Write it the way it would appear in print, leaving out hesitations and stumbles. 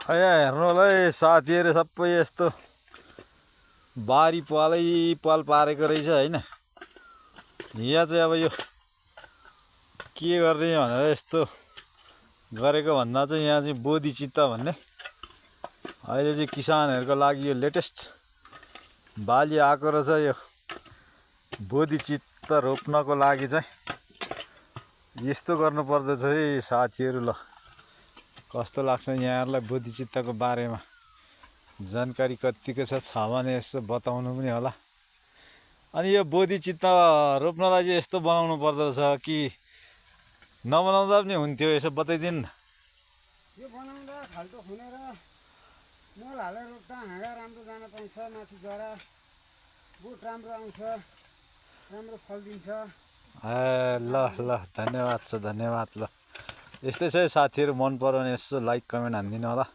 यहाँ हेर्नु होला है साथीहरू सबै यस्तो बारी पालै पाल पारेको रहेछ होइन। यहाँ चाहिँ अब यो के गर्ने भनेर यस्तो गरेको भन्दा चाहिँ यहाँ चाहिँ बोधिचित्त भन्ने अहिले चाहिँ किसानहरूको लागि यो लेटेस्ट बाली आएको रहेछ। यो बोधिचित्त रोप्नको लागि चाहिँ यस्तो गर्नुपर्दछ है साथीहरू। ल कस्तो लाग्छ यहाँहरूलाई बोधिचित्तको बारेमा जानकारी कतिको छ भने यसो बताउनु पनि होला। अनि यो बोधिचित्त रोप्नलाई चाहिँ यस्तो बनाउनु पर्दो रहेछ कि नबनाउँदा पनि हुन्थ्यो, यसो बताइदिनु न। यो बनाउँदा खाल्टो खनेर मल हालेर रोप्दा हाँगा राम्रो जान पाउँछ, माथि जरा बोट राम्रो आउँछ, राम्रो फल दिन्छ। ल ल धन्यवाद छ, धन्यवाद। ल यस्तै छ है साथीहरू, मन पऱ्यो भने यसो लाइक कमेन्ट हानिदिनु होला।